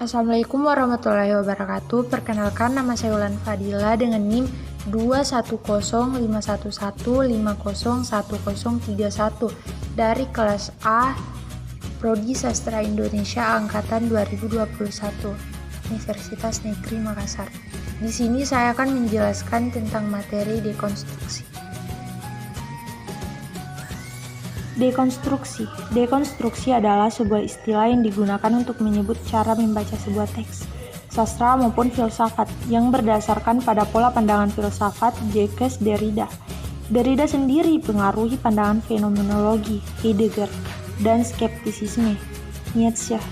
Assalamualaikum warahmatullahi wabarakatuh. Perkenalkan, nama saya Ulan Fadila dengan NIM 2105150101031 dari kelas A Prodi Sastra Indonesia angkatan 2021 Universitas Negeri Makassar. Di sini saya akan menjelaskan tentang materi dekonstruksi. Dekonstruksi adalah sebuah istilah yang digunakan untuk menyebut cara membaca sebuah teks, sastra maupun filsafat, yang berdasarkan pada pola pandangan filsafat Jacques Derrida. Derrida sendiri pengaruhi pandangan fenomenologi Heidegger dan skeptisisme Nietzsche.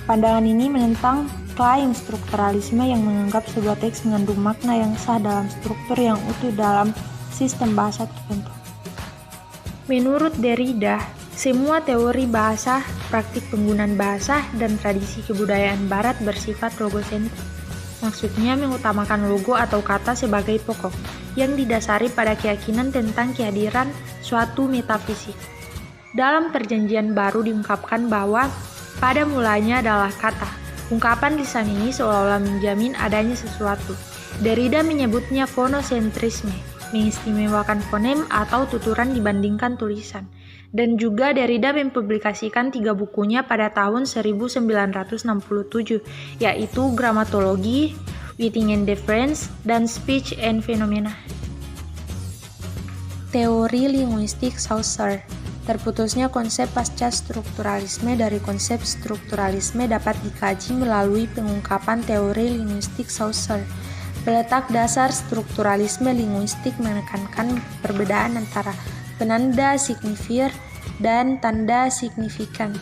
Pandangan ini menentang klaim strukturalisme yang menganggap sebuah teks mengandung makna yang sah dalam struktur yang utuh dalam sistem bahasa tertentu. Menurut Derrida, semua teori bahasa, praktik penggunaan bahasa, dan tradisi kebudayaan Barat bersifat logosentrik. Maksudnya mengutamakan logo atau kata sebagai pokok, yang didasari pada keyakinan tentang kehadiran suatu metafisik. Dalam Perjanjian Baru diungkapkan bahwa pada mulanya adalah kata. Ungkapan lisan ini seolah-olah menjamin adanya sesuatu. Derrida menyebutnya fonosentrisme, mengistimewakan fonem atau tuturan dibandingkan tulisan. Dan juga Derrida mempublikasikan 3 bukunya pada tahun 1967, yaitu Grammatology, Witting and Difference, dan Speech and Phenomena. Teori linguistik Saussure. Terputusnya konsep pasca strukturalisme dari konsep strukturalisme dapat dikaji melalui pengungkapan teori linguistik Saussure. Peletak dasar strukturalisme linguistik menekankan perbedaan antara penanda signifir dan tanda signifikan.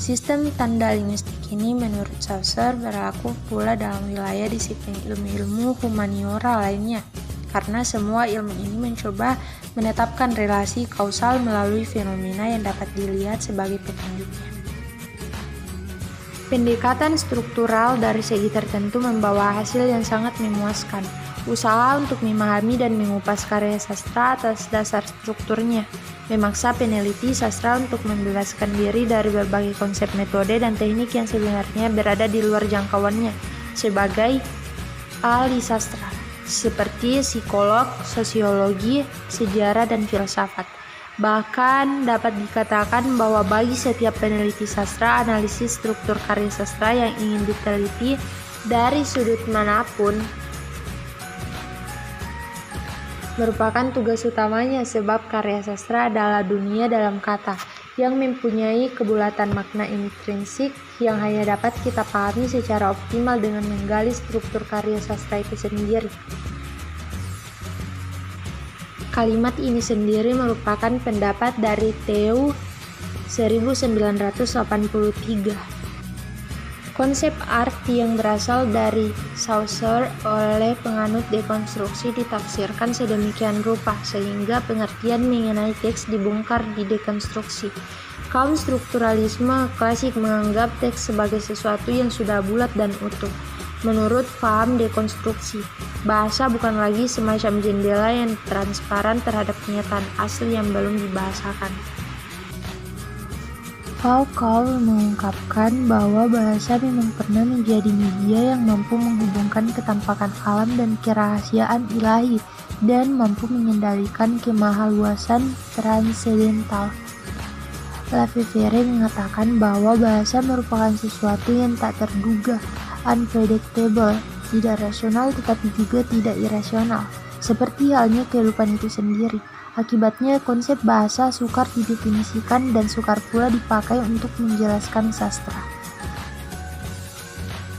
Sistem tanda linguistik ini menurut Saussure berlaku pula dalam wilayah disiplin ilmu-ilmu humaniora lainnya, karena semua ilmu ini mencoba menetapkan relasi kausal melalui fenomena yang dapat dilihat sebagai petunjuknya. Pendekatan struktural dari segi tertentu membawa hasil yang sangat memuaskan. Usaha untuk memahami dan mengupas karya sastra atas dasar strukturnya memaksa peneliti sastra untuk membebaskan diri dari berbagai konsep, metode, dan teknik yang sebenarnya berada di luar jangkauannya sebagai ahli sastra, seperti psikolog, sosiologi, sejarah, dan filsafat. Bahkan dapat dikatakan bahwa bagi setiap peneliti sastra, analisis struktur karya sastra yang ingin diteliti dari sudut manapun merupakan tugas utamanya, sebab karya sastra adalah dunia dalam kata yang mempunyai kebulatan makna intrinsik yang hanya dapat kita pahami secara optimal dengan menggali struktur karya sastra itu sendiri. Kalimat ini sendiri merupakan pendapat dari Theo 1983. Konsep arti yang berasal dari Saussure oleh penganut dekonstruksi ditafsirkan sedemikian rupa sehingga pengertian mengenai teks dibongkar di dekonstruksi. Kaum strukturalisme klasik menganggap teks sebagai sesuatu yang sudah bulat dan utuh. Menurut paham dekonstruksi, bahasa bukan lagi semacam jendela yang transparan terhadap kenyataan asli yang belum dibahasakan. Foucault mengungkapkan bahwa bahasa memang pernah menjadi media yang mampu menghubungkan ketampakan alam dan kerahasiaan ilahi dan mampu mengendalikan kemahaluasan transendental. Lafevere mengatakan bahwa bahasa merupakan sesuatu yang tak terduga, unpredictable, tidak rasional tetapi juga tidak irasional, seperti halnya kehidupan itu sendiri. Akibatnya konsep bahasa sukar didefinisikan dan sukar pula dipakai untuk menjelaskan sastra.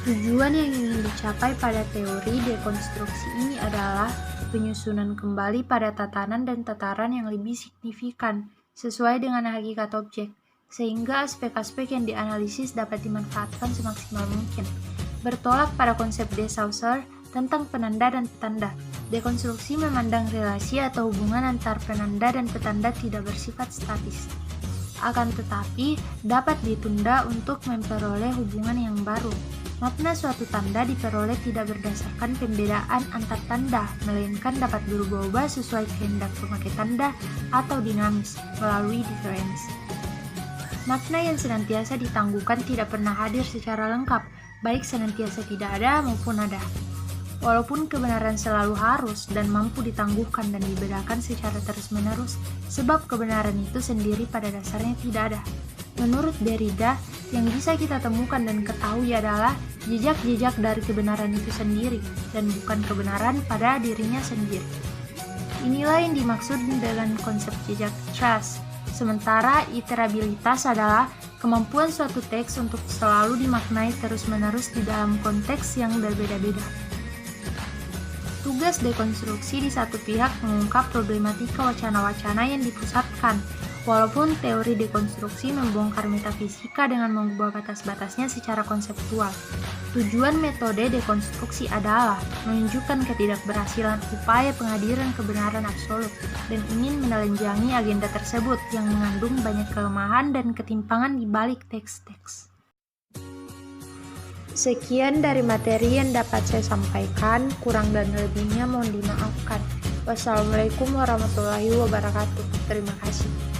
Tujuan yang ingin dicapai pada teori dekonstruksi ini adalah penyusunan kembali pada tatanan dan tataran yang lebih signifikan sesuai dengan hakikat objek, sehingga aspek-aspek yang dianalisis dapat dimanfaatkan semaksimal mungkin. Bertolak pada konsep de Saussure tentang penanda dan petanda, dekonstruksi memandang relasi atau hubungan antar penanda dan petanda tidak bersifat statis, akan tetapi dapat ditunda untuk memperoleh hubungan yang baru. Makna suatu tanda diperoleh tidak berdasarkan pembedaan antar tanda, melainkan dapat berubah-ubah sesuai kehendak pemakai tanda atau dinamis melalui difference. Makna yang senantiasa ditangguhkan tidak pernah hadir secara lengkap, baik senantiasa tidak ada maupun ada. Walaupun kebenaran selalu harus dan mampu ditangguhkan dan dibedakan secara terus-menerus, sebab kebenaran itu sendiri pada dasarnya tidak ada. Menurut Derrida, yang bisa kita temukan dan ketahui adalah jejak-jejak dari kebenaran itu sendiri, dan bukan kebenaran pada dirinya sendiri. Inilah yang dimaksud dengan konsep jejak trust. Sementara iterabilitas adalah kemampuan suatu teks untuk selalu dimaknai terus-menerus di dalam konteks yang berbeda-beda. Tugas dekonstruksi di satu pihak mengungkap problematika wacana-wacana yang dipusatkan, walaupun teori dekonstruksi membongkar metafisika dengan mengubah batas-batasnya secara konseptual. Tujuan metode dekonstruksi adalah menunjukkan ketidakberhasilan upaya penghadiran kebenaran absolut dan ingin menelanjangi agenda tersebut yang mengandung banyak kelemahan dan ketimpangan di balik teks-teks. Sekian dari materi yang dapat saya sampaikan, kurang dan lebihnya mohon dimaafkan. Wassalamualaikum warahmatullahi wabarakatuh. Terima kasih.